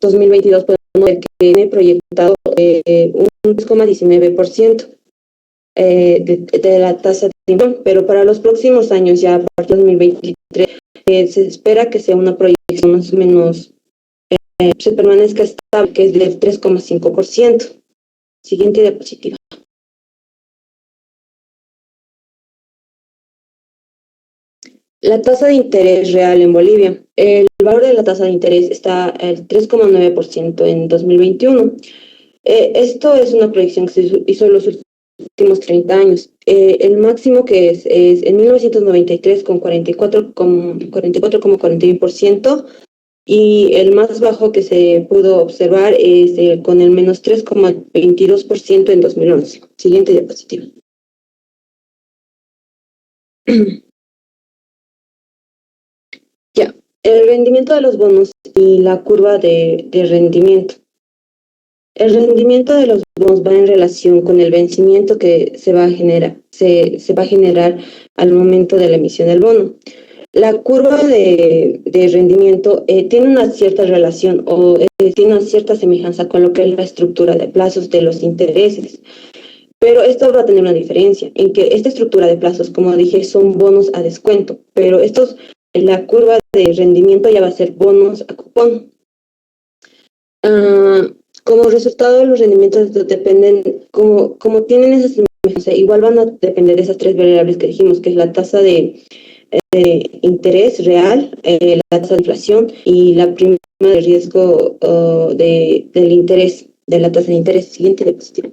2022 podemos ver que tiene proyectado un 3,19% de la tasa de inflación, pero para los próximos años, ya a partir de 2023, se espera que sea una proyección más o menos, se permanezca estable, que es del 3,5%. Siguiente diapositiva. La tasa de interés real en Bolivia. El valor de la tasa de interés está al 3,9% en 2021. Esto es una proyección que se hizo en los últimos 30 años. El máximo que es en 1993 con 44,41%, y el más bajo que se pudo observar es con el menos 3,22% en 2011. Siguiente diapositiva. Ya, el rendimiento de los bonos y la curva de rendimiento. El rendimiento de los bonos va en relación con el vencimiento que se va a generar al momento de la emisión del bono. La curva de rendimiento tiene una cierta relación o tiene una cierta semejanza con lo que es la estructura de plazos de los intereses. Pero esto va a tener una diferencia en que esta estructura de plazos, como dije, son bonos a descuento, pero la curva de rendimiento ya va a ser bonos a cupón. Ah, como resultado, los rendimientos dependen, como tienen esas semejanzas, igual van a depender de esas tres variables que dijimos, que es la tasa de interés real, la tasa de inflación y la prima de riesgo del interés, de la tasa de interés. Siguiente diapositiva.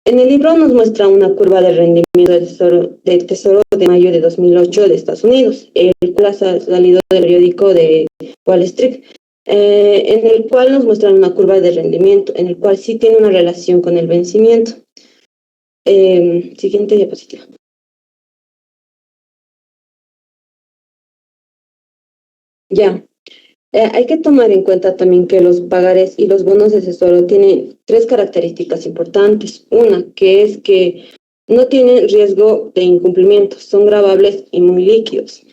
En el libro nos muestra una curva de rendimiento del tesoro de mayo de 2008 de Estados Unidos, el cual ha salido del periódico de Wall Street, en el cual nos muestran una curva de rendimiento, en el cual sí tiene una relación con el vencimiento. Siguiente diapositiva. Ya. Hay que tomar en cuenta también que los pagares y los bonos de tesoro tienen tres características importantes. Una, que es que no tienen riesgo de incumplimiento, son gravables y muy líquidos.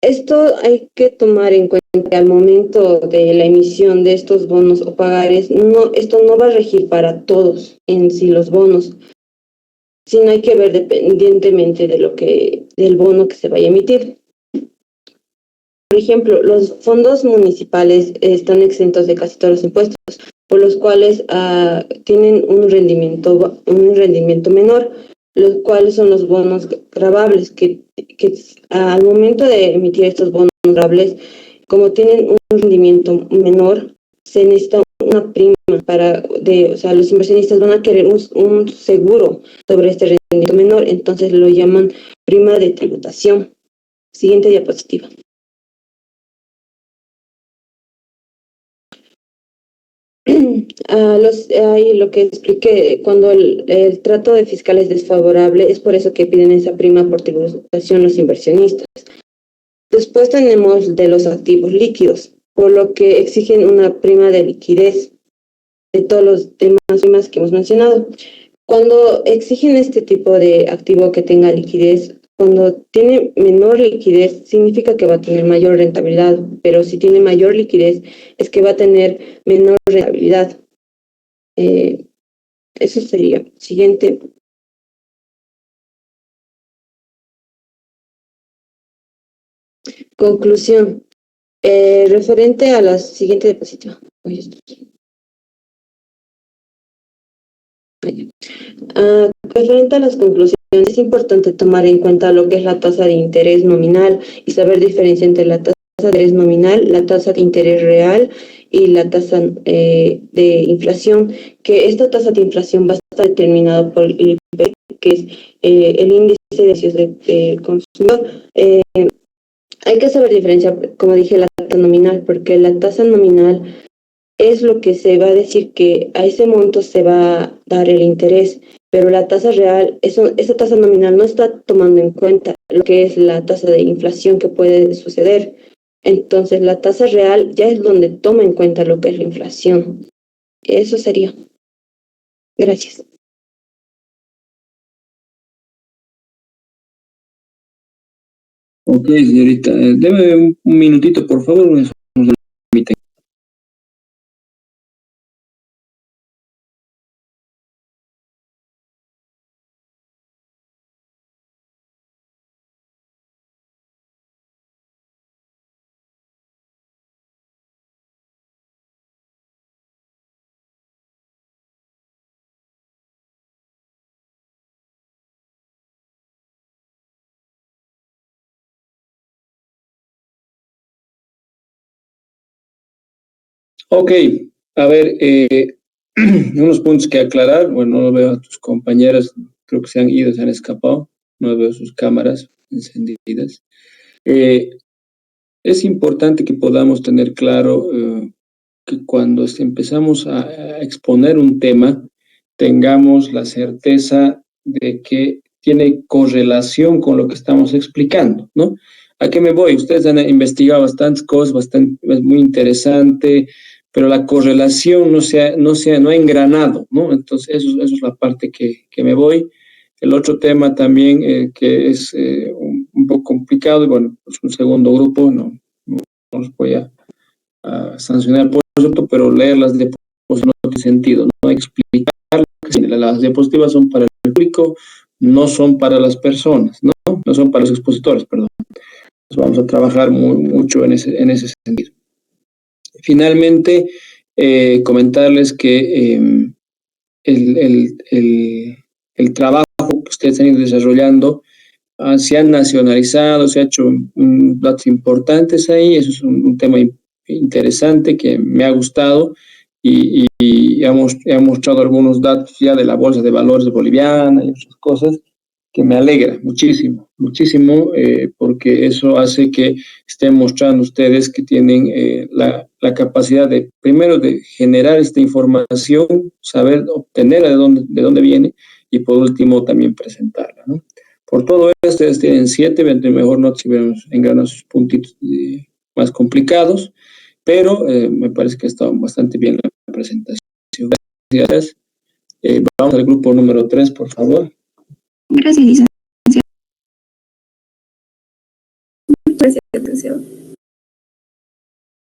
Esto hay que tomar en cuenta que al momento de la emisión de estos bonos o pagares, esto no va a regir para todos en sí los bonos, sino hay que ver dependientemente del bono que se vaya a emitir. Por ejemplo, los fondos municipales están exentos de casi todos los impuestos, por los cuales tienen un rendimiento menor, los cuales son los bonos gravables, que al momento de emitir estos bonos gravables, como tienen un rendimiento menor, se necesita una prima o sea, los inversionistas van a querer un seguro sobre este rendimiento menor, entonces lo llaman prima de tributación. Siguiente diapositiva. Ahí lo que expliqué, cuando el trato de fiscal es desfavorable, es por eso que piden esa prima por tributación los inversionistas. Después tenemos de los activos líquidos, por lo que exigen una prima de liquidez de todos los demás primas que hemos mencionado. Cuando exigen este tipo de activo que tenga liquidez, cuando tiene menor liquidez, significa que va a tener mayor rentabilidad, pero si tiene mayor liquidez, es que va a tener menor rentabilidad. Eso sería. Siguiente. Conclusión. Referente a la siguiente diapositiva. Referente a las conclusiones, es importante tomar en cuenta lo que es la tasa de interés nominal y saber diferenciar entre la tasa de interés nominal, la tasa de interés real y la tasa de inflación, que esta tasa de inflación va a estar determinada por el IPC, que es el índice de precios del consumidor. Hay que saber diferenciar, como dije, la tasa nominal, porque la tasa nominal es lo que se va a decir que a ese monto se va a dar el interés, pero la tasa real, esa tasa nominal no está tomando en cuenta lo que es la tasa de inflación que puede suceder. Entonces, la tasa real ya es donde toma en cuenta lo que es la inflación. Eso sería. Gracias. Ok, señorita. Deme un minutito, por favor. Nos permite. Ok, a ver, unos puntos que aclarar. Bueno, no veo a tus compañeras, creo que se han ido, se han escapado. No veo sus cámaras encendidas. Eh, es importante que podamos tener claro que cuando empezamos a exponer un tema, tengamos la certeza de que tiene correlación con lo que estamos explicando, ¿no? ¿A qué me voy? Ustedes han investigado bastantes cosas, es muy interesante, pero la correlación no ha engranado, ¿no? Entonces, eso es la parte que me voy. El otro tema también que es un poco complicado, y bueno, es un segundo grupo, no los voy a sancionar por eso, pero leer las diapositivas no tiene sentido, no hay que explicar que las diapositivas son para el público, no son para las personas, no son para los expositores, perdón. Entonces vamos a trabajar mucho en ese sentido. Finalmente, comentarles que el trabajo que ustedes han ido desarrollando se han nacionalizado, se ha hecho datos importantes ahí, eso es un tema interesante que me ha gustado y ha mostrado algunos datos ya de la Bolsa de Valores boliviana y otras cosas que me alegra muchísimo, muchísimo, porque eso hace que estén mostrando ustedes que tienen la capacidad de, primero, de generar esta información, saber obtenerla de dónde viene y por último también presentarla, ¿no? Por todo esto, ustedes tienen 7, mejor no si vemos engranar sus puntitos más complicados, pero me parece que ha estado bastante bien la presentación. Gracias. Vamos al grupo número 3, por favor. Gracias, licenciado. Gracias, licenciado.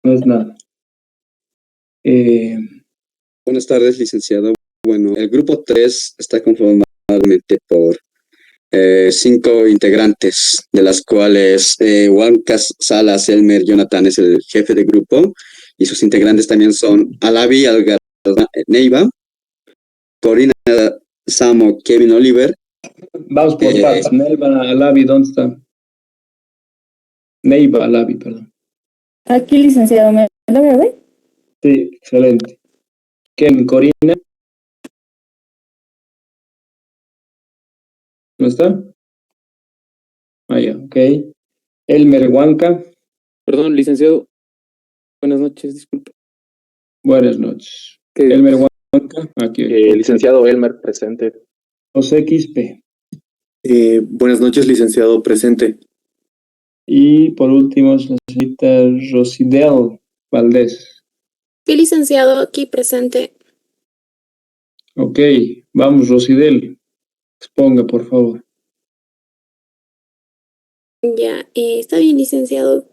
No es nada. Buenas tardes, licenciado. Bueno, el grupo 3 está conformado por 5 integrantes, de las cuales Juancas Salas Elmer Jonathan es el jefe de grupo, y sus integrantes también son Alavi Algarra Neiva, Corina Samo Kevin Oliver. Vamos por partes. Neiva Alavi, ¿dónde está? Neiva Alavi, perdón. Aquí, licenciado, ¿me logra ver? Sí, excelente. Kevin, Corina. ¿No está? Ah, ya, ok. Elmer Huanca. Perdón, licenciado. Buenas noches, disculpe. Buenas noches. Elmer Huanca. Aquí. Licenciado Elmer, presente. José Quispe. Buenas noches, licenciado, presente. Y por último, la señorita Rosidel Valdés. Sí, licenciado, aquí presente. Ok, vamos, Rosidel. Exponga, por favor. Ya, está bien, licenciado.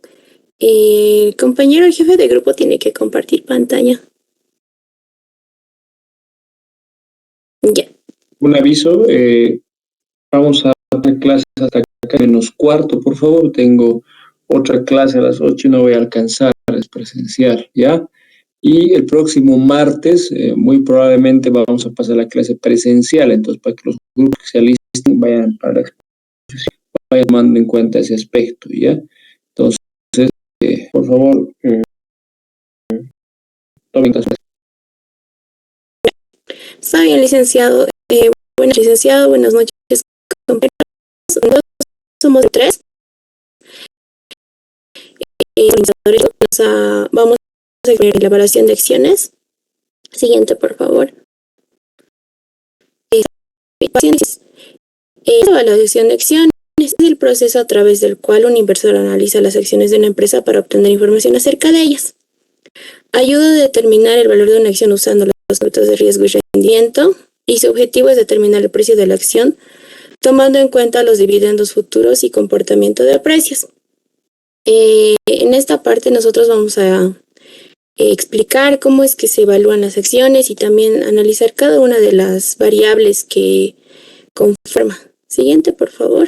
El compañero, el jefe de grupo, tiene que compartir pantalla. Ya. Un aviso, vamos a dar clases hasta acá menos cuarto, por favor. Tengo otra clase a las 8 y no voy a alcanzar, es presencial, ¿ya? Y el próximo martes, muy probablemente vamos a pasar la clase presencial, entonces para que los grupos que se alisten vayan para la exposición, vayan tomando en cuenta ese aspecto, ¿ya? Entonces, por favor, tomen caso. Está bien, licenciado. Buenas, licenciado, buenas noches, compañeros. Nosotros somos 3. Vamos a ver la elaboración de acciones. Siguiente, por favor. La evaluación de acciones es el proceso a través del cual un inversor analiza las acciones de una empresa para obtener información acerca de ellas. Ayuda a determinar el valor de una acción usando los conceptos de riesgo y rendimiento, y su objetivo es determinar el precio de la acción tomando en cuenta los dividendos futuros y comportamiento de precios. En esta parte nosotros vamos a explicar cómo es que se evalúan las acciones y también analizar cada una de las variables que conforma. Siguiente, por favor.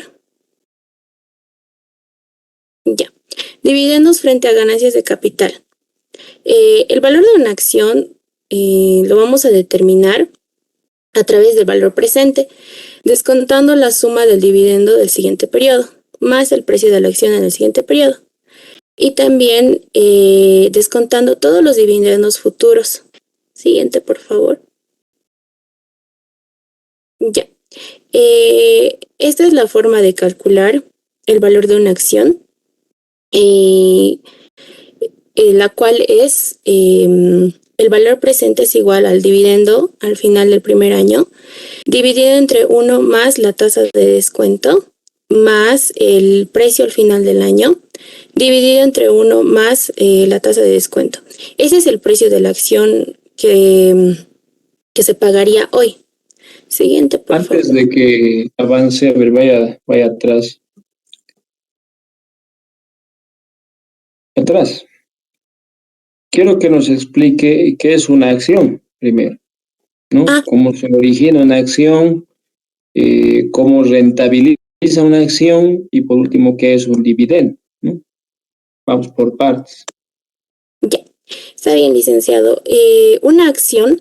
Ya. Dividendos frente a ganancias de capital. El valor de una acción lo vamos a determinar a través del valor presente, descontando la suma del dividendo del siguiente periodo, más el precio de la acción en el siguiente periodo. Y también descontando todos los dividendos futuros. Siguiente, por favor. Ya. Esta es la forma de calcular el valor de una acción, la cual es el valor presente es igual al dividendo al final del primer año, dividido entre 1 más la tasa de descuento, más el precio al final del año, dividido entre 1 más la tasa de descuento. Ese es el precio de la acción que se pagaría hoy. Siguiente, por favor. Antes de que avance, a ver, vaya atrás. Atrás. Quiero que nos explique qué es una acción, primero, ¿no? Cómo se origina una acción, cómo rentabiliza una acción y por último, qué es un dividendo, ¿no? Vamos por partes. Ya, está bien, licenciado. Una acción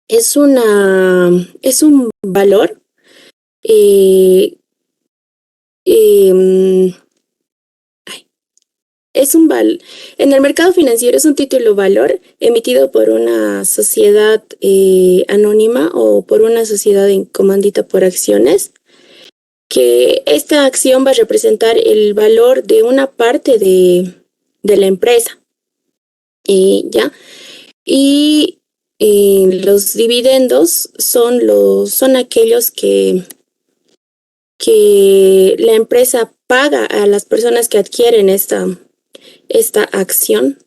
es un valor en el mercado financiero es un título valor emitido por una sociedad anónima o por una sociedad comandita por acciones, que esta acción va a representar el valor de una parte de la empresa. ¿Ya? Y los dividendos son aquellos que la empresa paga a las personas que adquieren esta acción.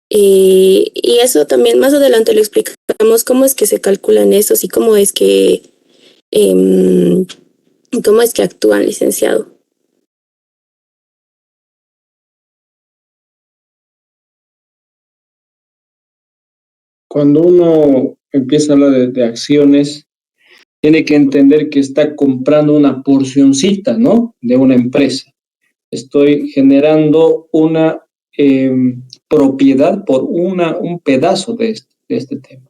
Y eso también más adelante lo explicamos cómo es que se calculan esos y cómo es que actúan, licenciado. Cuando uno empieza a hablar de acciones, tiene que entender que está comprando una porcioncita, ¿no? De una empresa. Estoy generando una propiedad por un pedazo de este tema.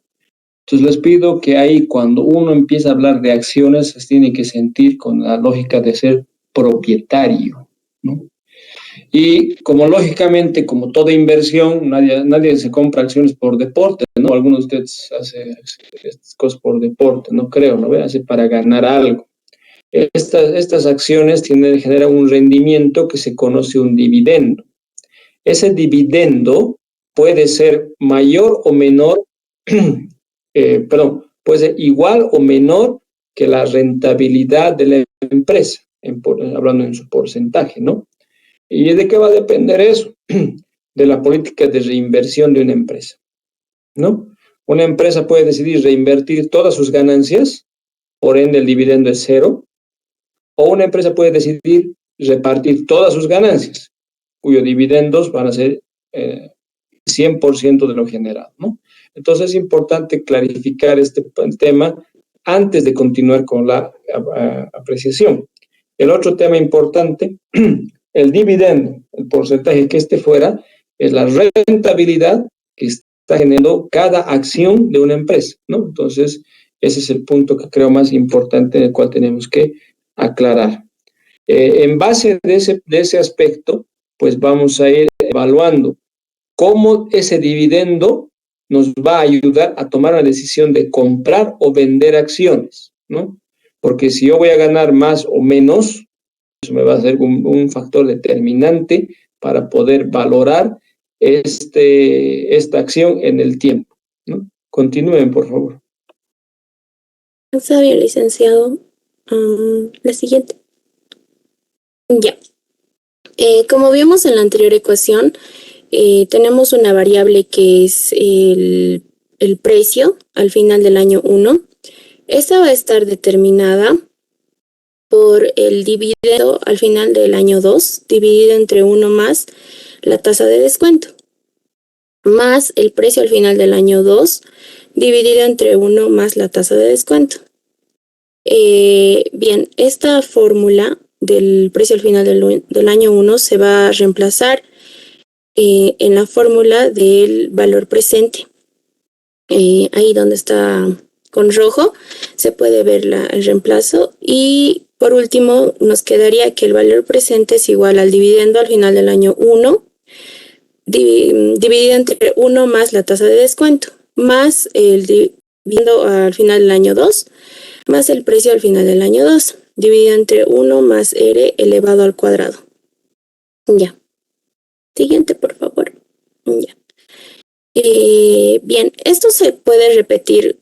Entonces les pido que ahí cuando uno empieza a hablar de acciones, se tiene que sentir con la lógica de ser propietario, ¿no? Y como lógicamente, como toda inversión, nadie se compra acciones por deporte, ¿no? Algunos de ustedes hacen estas cosas por deporte, no creo, ¿no? Hace para ganar algo. Estas acciones generan un rendimiento que se conoce un dividendo. Ese dividendo puede ser mayor o menor, puede ser igual o menor que la rentabilidad de la empresa, hablando en su porcentaje, ¿no? ¿Y de qué va a depender eso? De la política de reinversión de una empresa, ¿no? Una empresa puede decidir reinvertir todas sus ganancias, por ende el dividendo es cero, o una empresa puede decidir repartir todas sus ganancias, cuyos dividendos van a ser 100% de lo generado, ¿no? Entonces es importante clarificar este tema antes de continuar con la apreciación. El otro tema importante, el dividendo, el porcentaje que esté fuera, es la rentabilidad que está generando cada acción de una empresa, ¿no? Entonces, ese es el punto que creo más importante, el cual tenemos que aclarar. En base de ese aspecto, pues vamos a ir evaluando cómo ese dividendo nos va a ayudar a tomar la decisión de comprar o vender acciones, ¿no? Porque si yo voy a ganar más o menos, eso me va a ser un factor determinante para poder valorar esta acción en el tiempo, ¿no? Continúen, por favor. Está bien, licenciado. La siguiente. Ya. Como vimos en la anterior ecuación, tenemos una variable que es el precio al final del año 1. Esta va a estar determinada por el dividendo al final del año 2, dividido entre 1 más la tasa de descuento, más el precio al final del año 2, dividido entre 1 más la tasa de descuento. Bien, esta fórmula del precio al final del año 1 se va a reemplazar en la fórmula del valor presente. Ahí donde está con rojo se puede ver el reemplazo, y por último nos quedaría que el valor presente es igual al dividendo al final del año 1 dividido entre 1 más la tasa de descuento, más el dividendo al final del año 2, más el precio al final del año 2, dividido entre 1 más R elevado al cuadrado. Ya. Siguiente, por favor. Ya. Bien, esto se puede repetir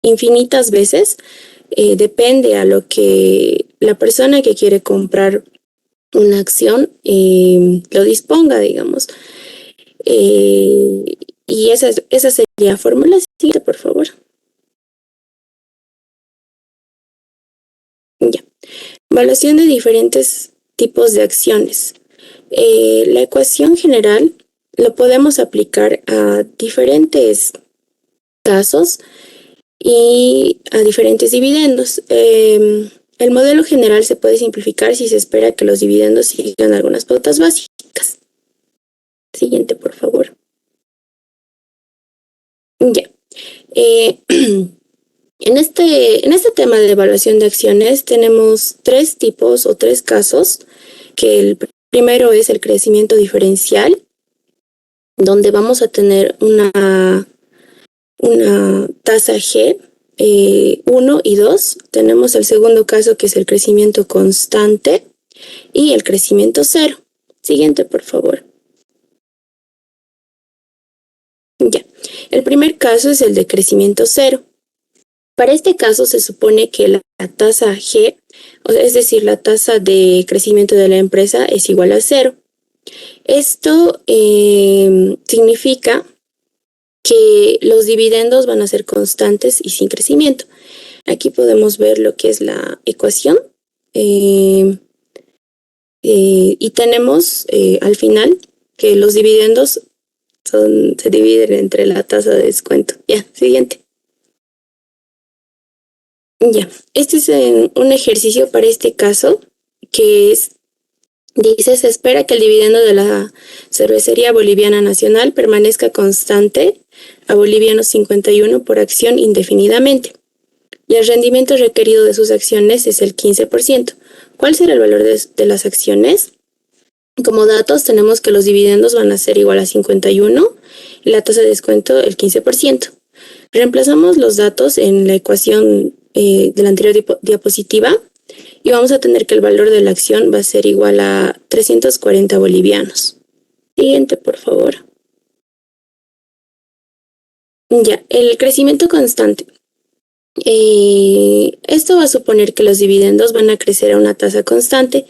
infinitas veces. Depende a lo que la persona que quiere comprar una acción lo disponga, digamos. Y esa sería la fórmula. Siguiente, por favor. Ya. Evaluación de diferentes tipos de acciones. La ecuación general lo podemos aplicar a diferentes casos y a diferentes dividendos. El modelo general se puede simplificar si se espera que los dividendos sigan algunas pautas básicas. Siguiente, por favor. Ya. En este tema de evaluación de acciones tenemos 3 tipos o 3 casos, que el primero es el crecimiento diferencial, donde vamos a tener una tasa G 1 y 2. Tenemos el segundo caso, que es el crecimiento constante, y el crecimiento cero. Siguiente, por favor. Ya. El primer caso es el de crecimiento cero. Para este caso se supone que la tasa G, es decir, la tasa de crecimiento de la empresa, es igual a 0. Esto significa que los dividendos van a ser constantes y sin crecimiento. Aquí podemos ver lo que es la ecuación. Y tenemos al final que los dividendos se dividen entre la tasa de descuento. Ya, siguiente. Ya, este es un ejercicio para este caso, que dice: se espera que el dividendo de la Cervecería Boliviana Nacional permanezca constante a bolivianos 51 por acción indefinidamente, y el rendimiento requerido de sus acciones es el 15%. ¿Cuál será el valor de las acciones? Como datos tenemos que los dividendos van a ser igual a 51 y la tasa de descuento el 15%. Reemplazamos los datos en la ecuación de la anterior diapositiva y vamos a tener que el valor de la acción va a ser igual a 340 bolivianos. Siguiente, por favor. Ya, el crecimiento constante. Esto va a suponer que los dividendos van a crecer a una tasa constante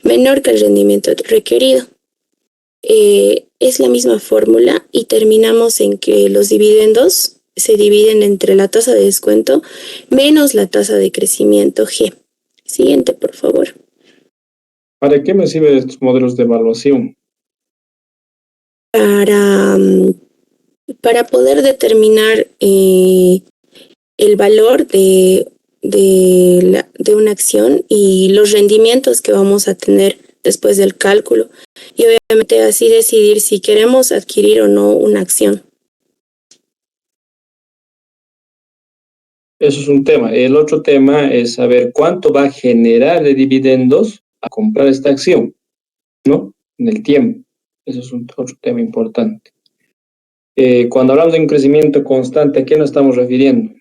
menor que el rendimiento requerido. Es la misma fórmula y terminamos en que los dividendos se dividen entre la tasa de descuento menos la tasa de crecimiento G. Siguiente, por favor. ¿Para qué me sirven estos modelos de evaluación? Para poder determinar el valor de una acción y los rendimientos que vamos a tener después del cálculo, y obviamente así decidir si queremos adquirir o no una acción. Eso es un tema. El otro tema es saber cuánto va a generar de dividendos a comprar esta acción, ¿no? En el tiempo. Eso es otro tema importante. Cuando hablamos de un crecimiento constante, ¿a qué nos estamos refiriendo?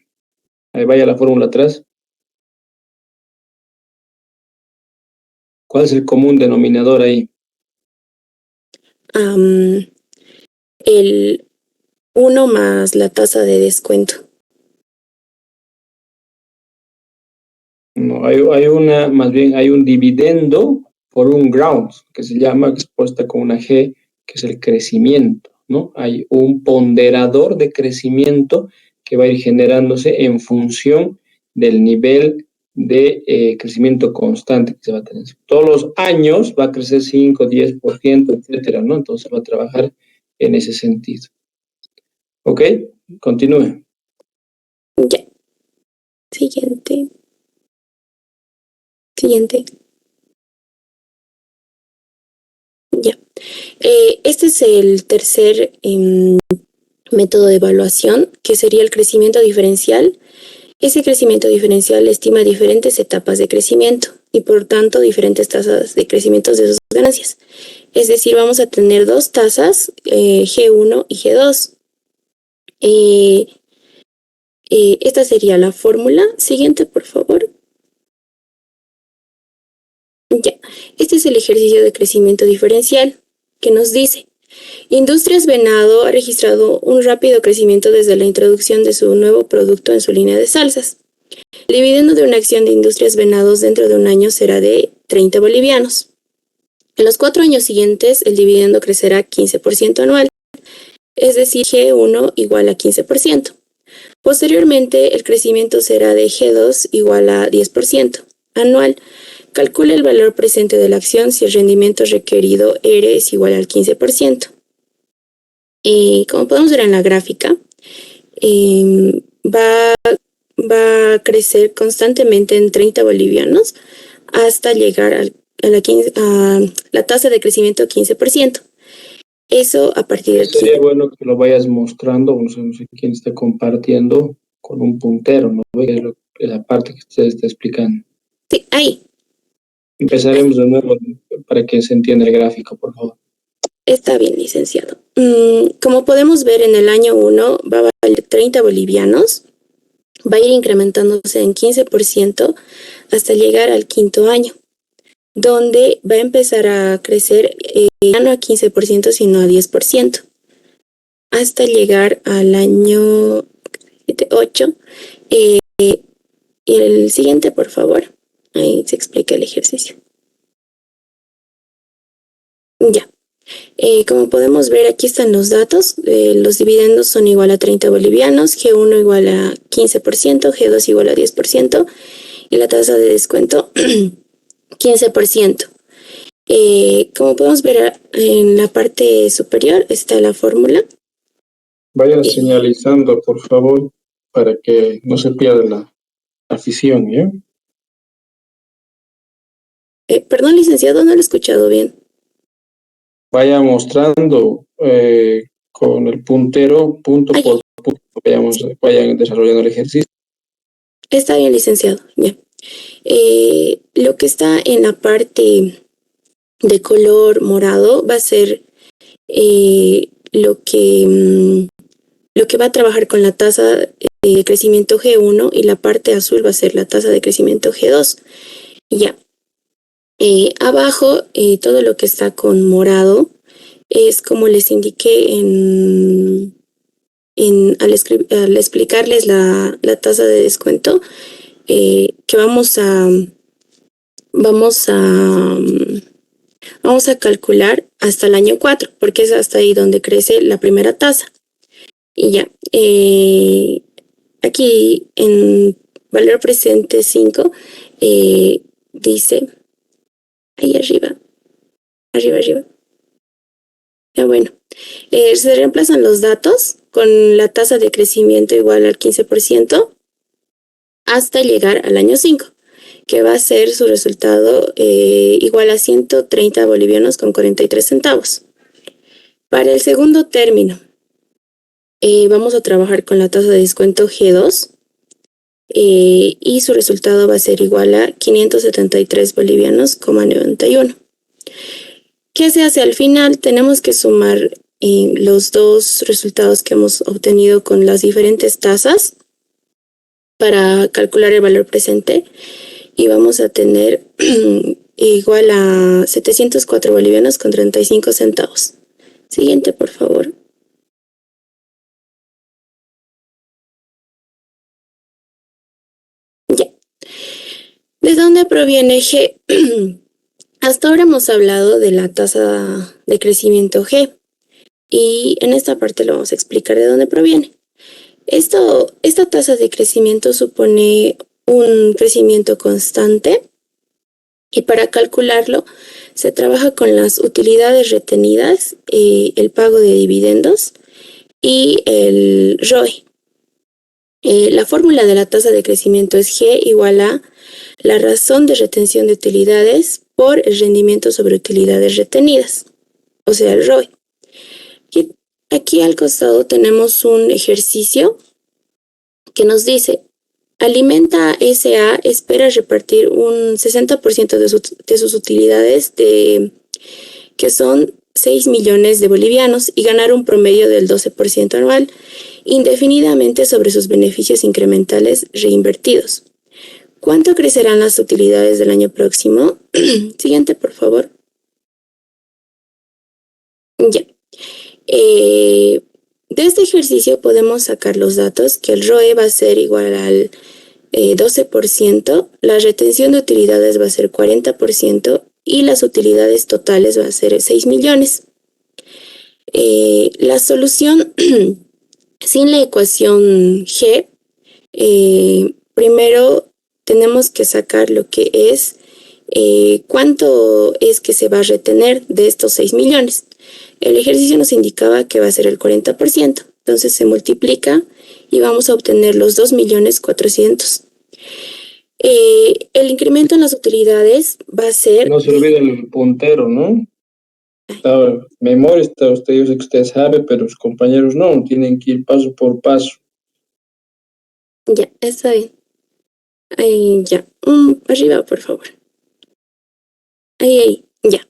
Ahí vaya la fórmula atrás. ¿Cuál es el común denominador ahí? El 1 más la tasa de descuento. No, más bien hay un dividendo por un ground, que se llama, expuesta con una G, que es el crecimiento, ¿no? Hay un ponderador de crecimiento que va a ir generándose en función del nivel de crecimiento constante que se va a tener. Todos los años va a crecer 5, 10%, etcétera, ¿no? Entonces va a trabajar en ese sentido. ¿Ok? Continúe. Ya. Siguiente. Ya. Este es el tercer método de evaluación, que sería el crecimiento diferencial. Ese crecimiento diferencial estima diferentes etapas de crecimiento y por tanto diferentes tasas de crecimiento de sus ganancias. Es decir, vamos a tener dos tasas, G1 y G2. Esta sería la fórmula. Siguiente, por favor. Ya. Este es el ejercicio de crecimiento diferencial que nos dice: Industrias Venado ha registrado un rápido crecimiento desde la introducción de su nuevo producto en su línea de salsas. El dividendo de una acción de Industrias Venados dentro de un año será de 30 bolivianos. En los 4 años siguientes, el dividendo crecerá 15% anual, es decir, G1 igual a 15%. Posteriormente, el crecimiento será de G2 igual a 10% anual. Calcule el valor presente de la acción si el rendimiento requerido R es igual al 15%. Como podemos ver en la gráfica, va a crecer constantemente en 30 bolivianos hasta llegar a la tasa de crecimiento 15%. Eso a partir de aquí. Sería bueno que lo vayas mostrando, no sé quién está compartiendo, con un puntero, ¿no? La parte que usted está explicando. Sí, ahí. Empezaremos de nuevo para que se entienda el gráfico, por favor. Está bien, licenciado. Como podemos ver, en el año 1 va a valer 30 bolivianos, va a ir incrementándose en 15% hasta llegar al quinto año, donde va a empezar a crecer ya no a 15%, sino a 10%, hasta llegar al año 8. Y el siguiente, por favor. Ahí se explica el ejercicio. Ya. Como podemos ver, aquí están los datos. Los dividendos son igual a 30 bolivianos, G1 igual a 15%, G2 igual a 10% y la tasa de descuento 15%. Como podemos ver en la parte superior está la fórmula. Vayan señalizando, por favor, para que no se pierda la afición, ¿ya? Perdón, licenciado, no lo he escuchado bien. Vaya mostrando con el puntero, punto por punto, vayan desarrollando el ejercicio. Está bien, licenciado. Ya. Lo que está en la parte de color morado va a ser lo que va a trabajar con la tasa de crecimiento G1 y la parte azul va a ser la tasa de crecimiento G2. Ya. Abajo, todo lo que está con morado es como les indiqué al explicarles la tasa de descuento, que vamos a calcular hasta el año 4, porque es hasta ahí donde crece la primera tasa. Y ya, aquí en valor presente 5, dice, ahí arriba. Ya, bueno, se reemplazan los datos con la tasa de crecimiento igual al 15% hasta llegar al año 5, que va a ser su resultado igual a 130 bolivianos con 43 centavos. Para el segundo término, vamos a trabajar con la tasa de descuento G2 y su resultado va a ser igual a 573 bolivianos, 91. ¿Qué se hace al final? Tenemos que sumar los dos resultados que hemos obtenido con las diferentes tasas para calcular el valor presente y vamos a tener igual a 704 bolivianos con 35 centavos. Siguiente, por favor. Ya. ¿De dónde proviene G? Hasta ahora hemos hablado de la tasa de crecimiento G y en esta parte lo vamos a explicar de dónde proviene. Esta tasa de crecimiento supone un crecimiento constante y para calcularlo se trabaja con las utilidades retenidas, el pago de dividendos y el ROE. La fórmula de la tasa de crecimiento es G igual a la razón de retención de utilidades por el rendimiento sobre utilidades retenidas, o sea, el ROE. Y aquí al costado tenemos un ejercicio que nos dice, Alimenta S.A. espera repartir un 60% de sus utilidades, que son 6 millones de bolivianos, y ganar un promedio del 12% anual, indefinidamente sobre sus beneficios incrementales reinvertidos. ¿Cuánto crecerán las utilidades del año próximo? Siguiente, por favor. Ya. De este ejercicio podemos sacar los datos que el ROE va a ser igual al 12%, la retención de utilidades va a ser 40% y las utilidades totales va a ser 6 millones. La solución sin la ecuación G, primero tenemos que sacar lo que es cuánto es que se va a retener de estos 6 millones. El ejercicio nos indicaba que va a ser el 40%, entonces se multiplica y vamos a obtener los 2.400.000. El incremento en las utilidades va a ser... No se olvide el puntero, ¿no? Memoria está usted, yo sé que usted sabe, pero los compañeros no, tienen que ir paso por paso. Ya, está bien. Ahí, ya. Arriba, por favor. Ahí, ya.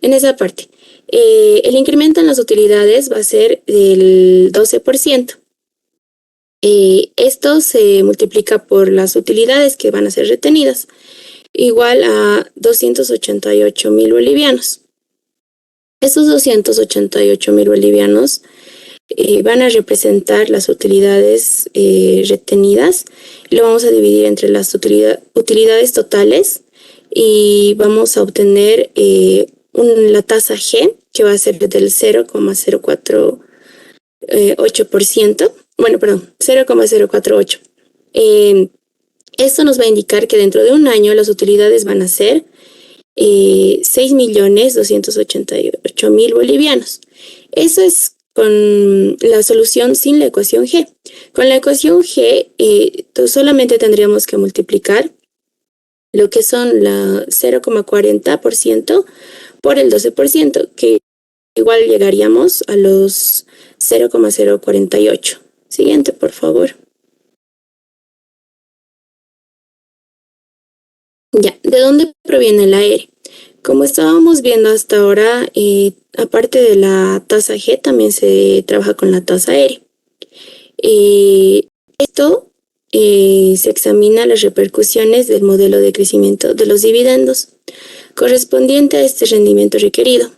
En esa parte. El incremento en las utilidades va a ser del 12%. Esto se multiplica por las utilidades que van a ser retenidas, igual a 288.000 bolivianos. Estos 288.000 bolivianos van a representar las utilidades retenidas. Lo vamos a dividir entre las utilidades totales y vamos a obtener la tasa G, que va a ser del 0,048%. Bueno, perdón, 0,048. Esto nos va a indicar que dentro de un año las utilidades van a ser 6.288.000 bolivianos. Eso es con la solución sin la ecuación G. Con la ecuación G solamente tendríamos que multiplicar lo que son la 0,40% por el 12%, que igual llegaríamos a los 0,048. Siguiente, por favor. Ya, ¿de dónde proviene la R? Como estábamos viendo hasta ahora, aparte de la tasa G, también se trabaja con la tasa R. Esto se examina las repercusiones del modelo de crecimiento de los dividendos correspondiente a este rendimiento requerido.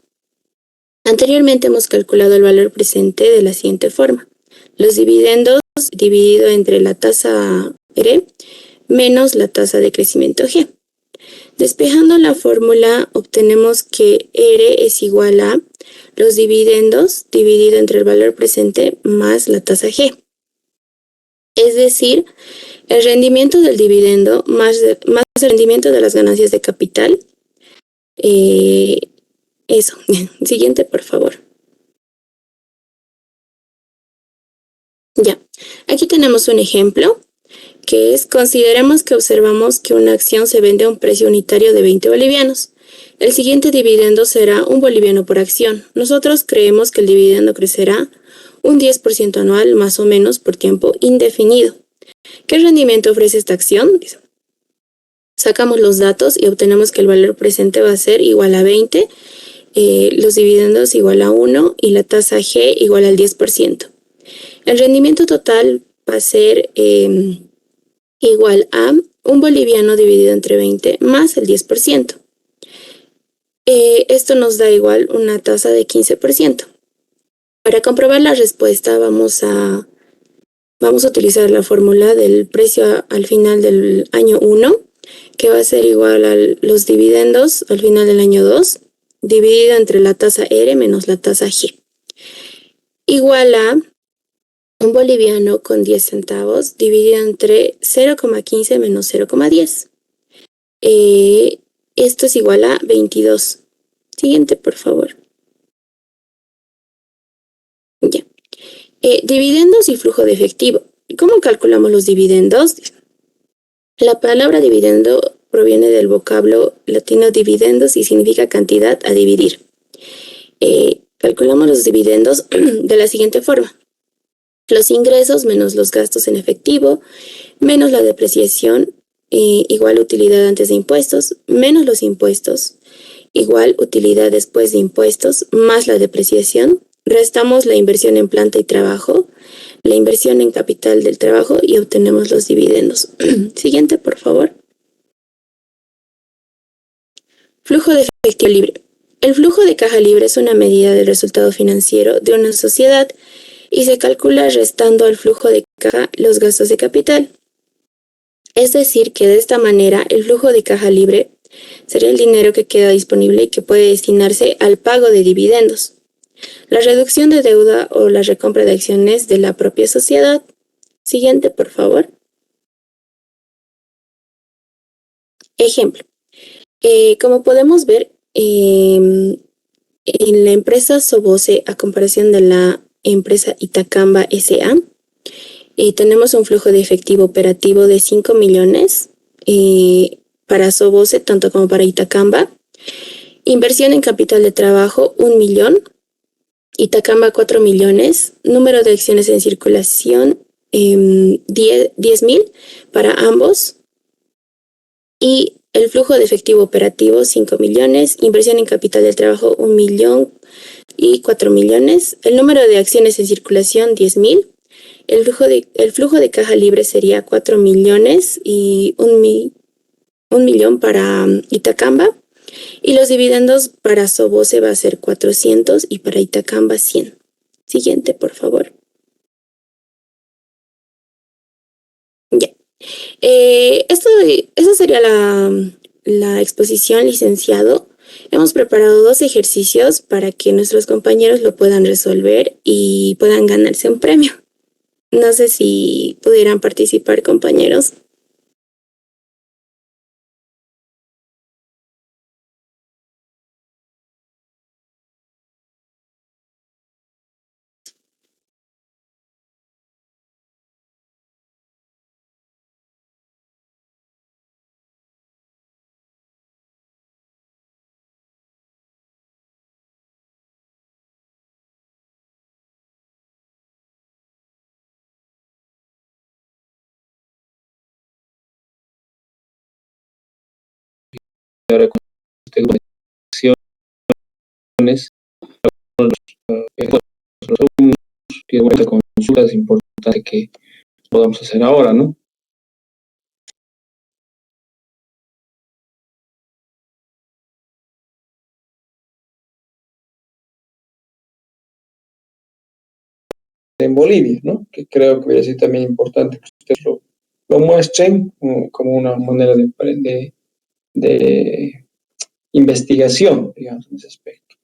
Anteriormente hemos calculado el valor presente de la siguiente forma. Los dividendos dividido entre la tasa R menos la tasa de crecimiento G. Despejando la fórmula, obtenemos que R es igual a los dividendos dividido entre el valor presente más la tasa G. Es decir, el rendimiento del dividendo más el rendimiento de las ganancias de capital. Eso. Siguiente, por favor. Ya. Aquí tenemos un ejemplo que es, consideremos que observamos que una acción se vende a un precio unitario de 20 bolivianos. El siguiente dividendo será 1 boliviano por acción. Nosotros creemos que el dividendo crecerá un 10% anual, más o menos, por tiempo indefinido. ¿Qué rendimiento ofrece esta acción? Sacamos los datos y obtenemos que el valor presente va a ser igual a 20, los dividendos igual a 1 y la tasa G igual al 10%. El rendimiento total va a ser igual a 1 boliviano dividido entre 20 más el 10%. Esto nos da igual una tasa de 15%. Para comprobar la respuesta vamos a utilizar la fórmula del precio al final del año 1, que va a ser igual a los dividendos al final del año 2, dividido entre la tasa R menos la tasa G. Igual a un boliviano con 10 centavos dividido entre 0,15 menos 0,10. Esto es igual a 22. Siguiente, por favor. Ya. Dividendos y flujo de efectivo. ¿Cómo calculamos los dividendos? La palabra dividendo proviene del vocablo latino dividendos y significa cantidad a dividir. Calculamos los dividendos de la siguiente forma. Los ingresos menos los gastos en efectivo, menos la depreciación, igual utilidad antes de impuestos, menos los impuestos, igual utilidad después de impuestos, más la depreciación. Restamos la inversión en planta y trabajo, la inversión en capital del trabajo y obtenemos los dividendos. Siguiente, por favor. Flujo de efectivo libre. El flujo de caja libre es una medida del resultado financiero de una sociedad y se calcula restando al flujo de caja los gastos de capital. Es decir, que de esta manera el flujo de caja libre sería el dinero que queda disponible y que puede destinarse al pago de dividendos, la reducción de deuda o la recompra de acciones de la propia sociedad. Siguiente, por favor. Ejemplo. Como podemos ver, en la empresa Soboce, a comparación de la empresa Itacamba S.A., tenemos un flujo de efectivo operativo de 5 millones para Soboce, tanto como para Itacamba. Inversión en capital de trabajo, 1 millón. Itacamba, 4 millones. Número de acciones en circulación, 10.000 para ambos. Y el flujo de efectivo operativo, 5 millones. Inversión en capital de trabajo, 1 millón y 4 millones. El número de acciones en circulación, 10.000. El flujo de caja libre sería 4 millones y 1 millón para Itacamba. Y los dividendos para Soboce va a ser 400 y para Itacamba 100. Siguiente, por favor. Ya. Esa sería la exposición, licenciado. Hemos preparado 2 ejercicios para que nuestros compañeros lo puedan resolver y puedan ganarse un premio. No sé si pudieran participar, compañeros. Ahora con este grupo de acciones, los alumnos tienen una consulta, es importante que podamos hacer ahora, ¿no? En Bolivia, ¿no? Que creo que es también importante que ustedes lo muestren como una manera de investigación, digamos, en ese aspecto.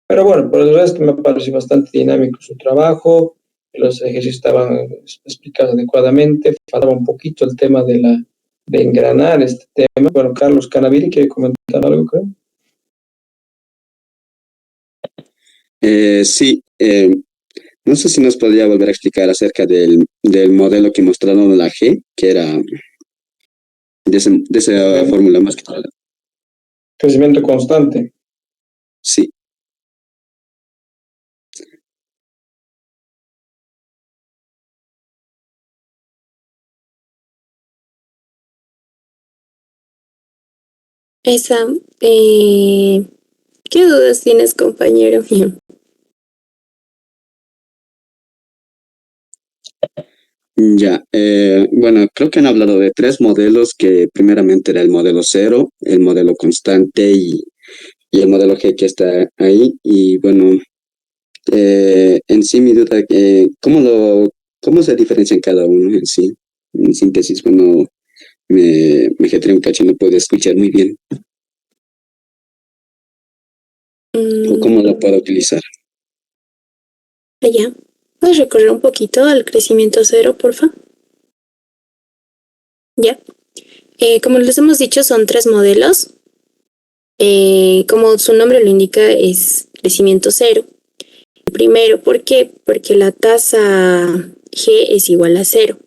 Pero bueno, por el resto me parece bastante dinámico su trabajo, los ejercicios estaban explicados adecuadamente, faltaba un poquito el tema de engranar este tema. Bueno, Carlos Canaviri quiere comentar algo, creo. Sí, no sé si nos podría volver a explicar acerca del modelo que mostraron en la G, que era de esa fórmula más que todo. Crecimiento constante. Sí. Esa, ¿qué dudas tienes, compañero mío? Ya, bueno, creo que han hablado de 3 modelos, que primeramente era el modelo cero, el modelo constante y el modelo G que está ahí. Y bueno, en sí mi duda, ¿cómo se diferencian cada uno en sí? En síntesis, bueno, me jetré un cacho y no puedo escuchar muy bien. ¿O cómo lo puedo utilizar? Ya. ¿Puedes recorrer un poquito al crecimiento cero, porfa? Ya. Como les hemos dicho, son 3 modelos. Como su nombre lo indica, es crecimiento cero. Primero, ¿por qué? Porque la tasa G es igual a cero.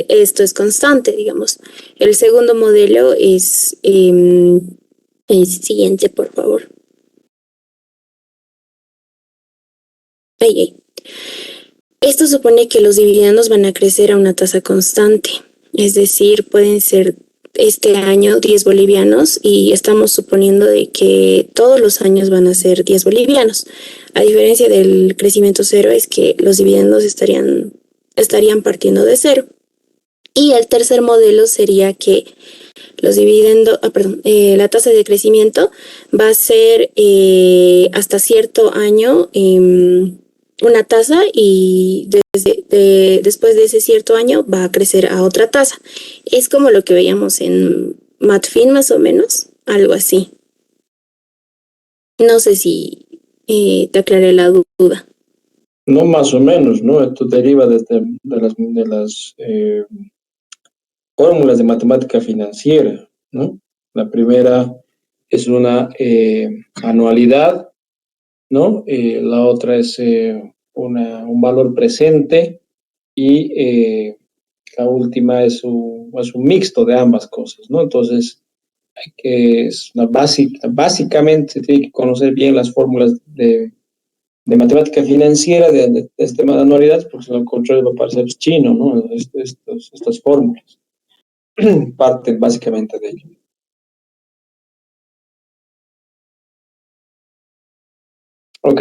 Esto es constante, digamos. El segundo modelo es el siguiente, por favor. Ahí. Esto supone que los dividendos van a crecer a una tasa constante, es decir, pueden ser este año 10 bolivianos y estamos suponiendo de que todos los años van a ser 10 bolivianos. A diferencia del crecimiento cero es que los dividendos estarían partiendo de cero. Y el tercer modelo sería que los dividendos, la tasa de crecimiento va a ser hasta cierto año una tasa y después de ese cierto año va a crecer a otra tasa. Es como lo que veíamos en Matfin más o menos, algo así. No sé si te aclaré la duda. No, más o menos, ¿no? Esto deriva de las fórmulas de matemática financiera, ¿no? La primera es una anualidad, ¿no? La otra es un valor presente y la última es un mixto de ambas cosas, ¿no? Entonces, básicamente se tiene que conocer bien las fórmulas de matemática financiera de este tema de anualidades, porque si no, el control va a parecer chino, ¿no? Estas fórmulas parten básicamente de ello. Ok,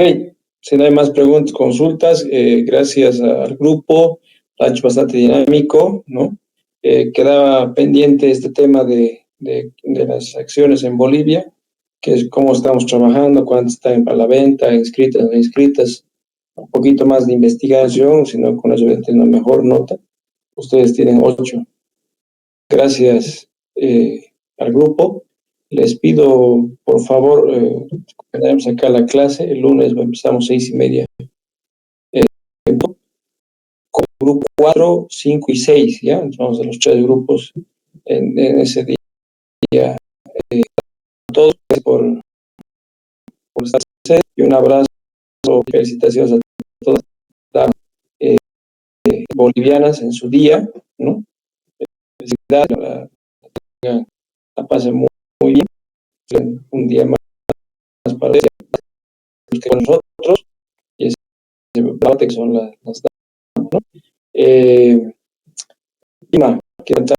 si no hay más preguntas, consultas, gracias al grupo, lo ha hecho bastante dinámico, ¿no? Quedaba pendiente este tema de las acciones en Bolivia, que es cómo estamos trabajando, cuántas están para la venta, inscritas, no inscritas, un poquito más de investigación, si no, con eso voy a tener una mejor nota. Ustedes tienen 8. Gracias al grupo. Les pido, por favor, que tenemos acá la clase. El lunes empezamos 6:30. Con grupo 4, 5 y 6, ¿ya? Entonces vamos a los 3 grupos en ese día. A todos por estar y un abrazo, felicitaciones a todas las bolivianas en su día, ¿no? Felicidades, la pasen muy bien. Un día más para que con nosotros y ese debate que son las damas, ¿no? Ima, ¿qué tal?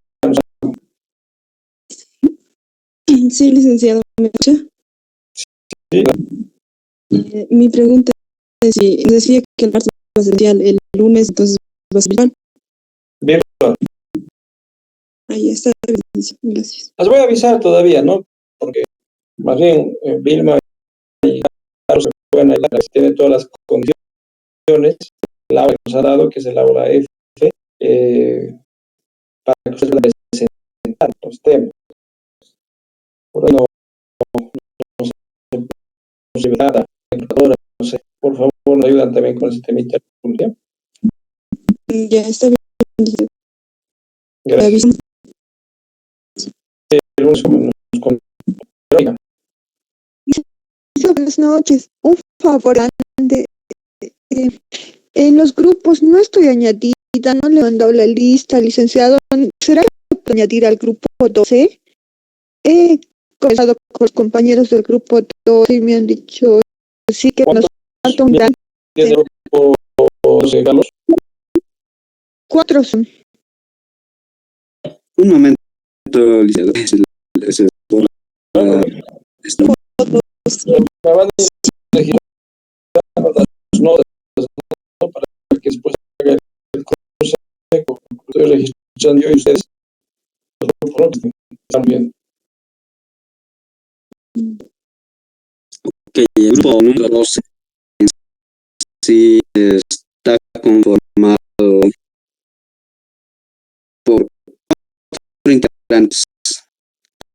Sí, licenciado, ¿me escucha? Sí, Mi pregunta es si decía que el martes va a ser el lunes, entonces va a ser virtual. bien. Ahí está, gracias. Las voy a avisar todavía, ¿no? Porque más bien Vilma y Carlos se pueden ayudar, tiene todas las condiciones, la aula que nos ha dado, que es el aula F, para que ustedes puedan presentar los temas. Por ahí no se nada, no sé, por favor, nos ayudan también con ese temita. Ya está bien. Gracias. El lunes con Buenas noches. Un favor grande. En los grupos no estoy añadida, no le he mandado la lista, licenciado. ¿Será que puedo añadir al grupo 12? He conversado con los compañeros del grupo 12 y me han dicho sí que nos falta un gran... ¿Tiene grupo Carlos? 4 son. Un momento, licenciado. Me van a elegir las notas, ¿no? Para que después haga el consejo. Estoy registrando yo y ustedes los grupos, ¿no? Están bien. Ok, el grupo número 12 sí está conformado por 4 integrantes,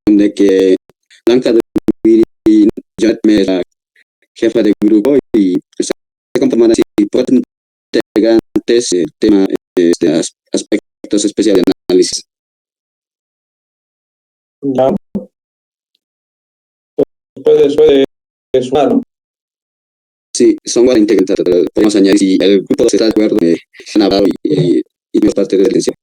donde que Blanca de Viri, Janet Mera, jefa de grupo y está conformada así por integrantes, tema, aspectos especiales de análisis. Ya. Puede sumar, ¿no? Sí, son 40 integrantes, podemos añadir si el grupo está de acuerdo, han hablado y parte de la licenciado.